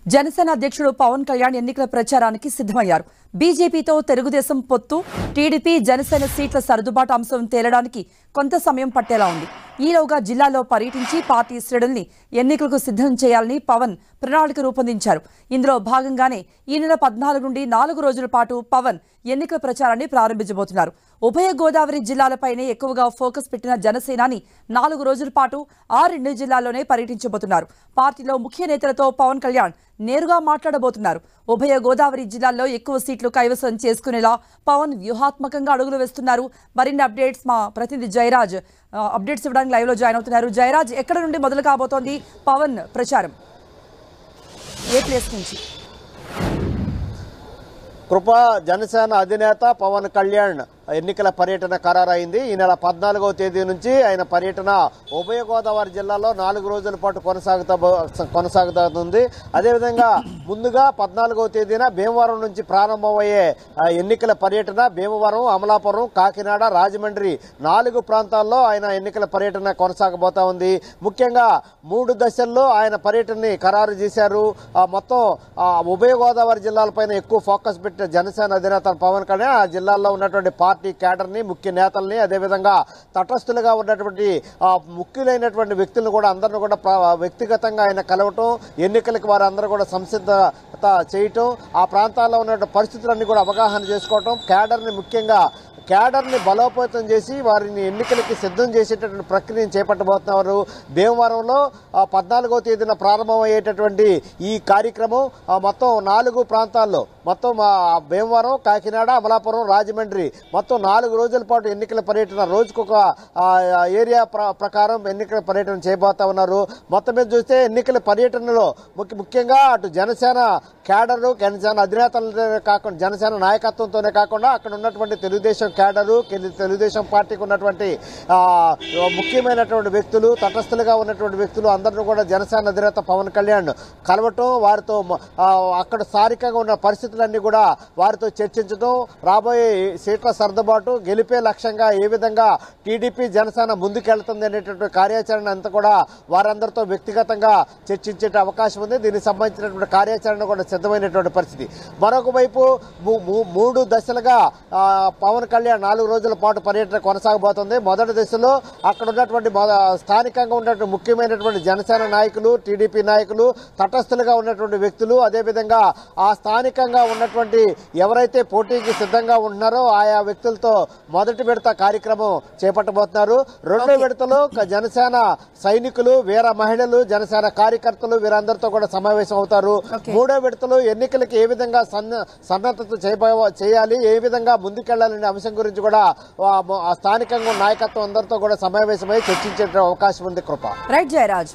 జనసేన అధ్యక్షుడు పవన్ కళ్యాణ్ ఎన్నికల ప్రచారానికి సిద్ధమయ్యారు. బీజేపీతో తెలుగుదేశం పొత్తు, టీడీపీ జనసేన సీట్ల సర్దుబాటు అంశం తేలడానికి కొంత సమయం పట్టేలా ఉంది. ఈలోగా జిల్లాలో పర్యటించి పార్టీ శ్రేణుల్ని ఎన్నికలకు సిద్ధం చేయాలని పవన్ ప్రణాళిక రూపొందించారు. ఇందులో భాగంగానే ఈ నెల 14 నుండి 4 రోజుల పాటు పవన్ ఎన్నికల ప్రచారాన్ని ప్రారంభించబోతున్నారు. ఉభయ గోదావరి జిల్లాలపైనే ఎక్కువగా ఫోకస్ పెట్టిన జనసేనాని 4 రోజుల పాటు ఆ 2 జిల్లాల్లోనే పర్యటించబోతున్నారు. పార్టీలో ముఖ్య నేతలతో పవన్ కళ్యాణ్ నేరుగా మాట్లాడబోతున్నారు. ఉభయ గోదావరి జిల్లాల్లో ఎక్కువ సీట్లు కైవసం చేసుకునేలా పవన్ వ్యూహాత్మకంగా అడుగులు వేస్తున్నారు. మరిన్ని అప్డేట్స్ మా ప్రతినిధి జయరాజ్ అప్డేట్స్ ఇవ్వడానికి లైవ్ లో జాయిన్ అవుతున్నారు. జయరాజ్, ఎక్కడ నుండి మొదలు కాబోతోంది పవన్ ప్రచారం? ఏ ప్లేస్ నుంచి? కృప, జనసేన అధినేత పవన్ కళ్యాణ్ ఎన్నికల పర్యటన ఖరారైంది. ఈ నెల 14వ తేదీ నుంచి ఆయన పర్యటన ఉభయ గోదావరి జిల్లాలో 4 రోజుల పాటు కొనసాగుతుంది. అదేవిధంగా ముందుగా 14వ తేదీన భీమవరం నుంచి ప్రారంభమయ్యే ఎన్నికల పర్యటన భీమవరం, అమలాపురం, కాకినాడ, రాజమండ్రి 4 ప్రాంతాల్లో ఆయన ఎన్నికల పర్యటన కొనసాగబోతా ఉంది. ముఖ్యంగా 3 దశల్లో ఆయన పర్యటనని ఖరారు చేశారు. మొత్తం ఉభయ గోదావరి జిల్లాలపైన ఎక్కువ ఫోకస్ పెట్టిన జనసేన అధినేత పవన్ కళ్యాణ్ ఆ జిల్లాల్లో ఉన్నటువంటి పార్టీ క్యాడర్ని, ముఖ్య నేతల్ని, అదేవిధంగా తటస్థులుగా ఉన్నటువంటి ముఖ్యులైనటువంటి వ్యక్తులను కూడా అందరిని కూడా వ్యక్తిగతంగా ఆయన కలవటం, ఎన్నికలకు వారందరూ కూడా సంసిద్ధత చేయటం, ఆ ప్రాంతాల్లో ఉన్న పరిస్థితులన్నీ కూడా అవగాహన చేసుకోవటం, క్యాడర్ని బలోపేతం చేసి వారిని ఎన్నికలకి సిద్ధం చేసేటటువంటి ప్రక్రియను చేపట్టబోతున్నారు. భీమవరంలో 14వ తేదీన ప్రారంభమయ్యేటటువంటి ఈ కార్యక్రమం మొత్తం 4 ప్రాంతాల్లో, మొత్తం భీమవరం, కాకినాడ, అమలాపురం, రాజమండ్రి మొత్తం 4 రోజుల పాటు ఎన్నికల పర్యటన, రోజుకొక ఏరియా ప్రకారం ఎన్నికల పర్యటన చేయబోతా ఉన్నారు. మొత్తం మీద చూస్తే ఎన్నికల పర్యటనలో ముఖ్యంగా అటు జనసేన క్యాడరు, జనసేన అధినేతలతో కాకుండా, జనసేన నాయకత్వంతోనే కాకుండా అక్కడ ఉన్నటువంటి తెలుగుదేశం క్యాడరు, తెలుగుదేశం పార్టీకి ఉన్నటువంటి ముఖ్యమైనటువంటి వ్యక్తులు, తటస్థులుగా ఉన్నటువంటి వ్యక్తులు అందరినీ కూడా జనసేన అధినేత పవన్ కళ్యాణ్ కలవటం, వారితో అక్కడ స్థానికంగా ఉన్న పరిస్థితులన్నీ కూడా వారితో చర్చించడం, రాబోయే సీట్ల సర్దుబాటు, గెలిపే లక్ష్యంగా ఏ విధంగా టీడీపీ జనసేన ముందుకెళ్తుంది అనేటువంటి కార్యాచరణ అంతా కూడా వారందరితో వ్యక్తిగతంగా చర్చించే అవకాశం ఉంది. దీనికి సంబంధించినటువంటి కార్యాచరణ కూడా సిద్ధమైనటువంటి పరిస్థితి. మరొక వైపు 3 దశలుగా పవన్ కళ్యాణ్ 4 రోజుల పాటు పర్యటన కొనసాగబోతుంది. మొదటి దశలో అక్కడ ఉన్నటువంటి స్థానికంగా ఉన్నటువంటి ముఖ్యమైనటువంటి జనసేన నాయకులు, టీడీపీ నాయకులు, తటస్థులుగా ఉన్నటువంటి వ్యక్తులు, అదేవిధంగా ఆ స్థానికంగా ఉన్నటువంటి ఎవరైతే పోటీకి సిద్ధంగా ఉంటున్నారో ఆయా వ్యక్తులతో మొదటి విడత కార్యక్రమం చేపట్టబోతున్నారు. రెండో విడతలో జనసేన సైనికులు, వీర మహిళలు, జనసేన కార్యకర్తలు వీరందరితో కూడా సమావేశం అవుతారు. మూడో విడతలో ఎన్నికలకు ఏ విధంగా సన్నద్ధత చేయాలి, ఏ విధంగా ముందుకెళ్లాలనే అంశం గురించి కూడా స్థానికంగా నాయకత్వం అందరితో కూడా సమావేశమై చర్చించే అవకాశం ఉంది. కృప. రైట్ జయరాజ్.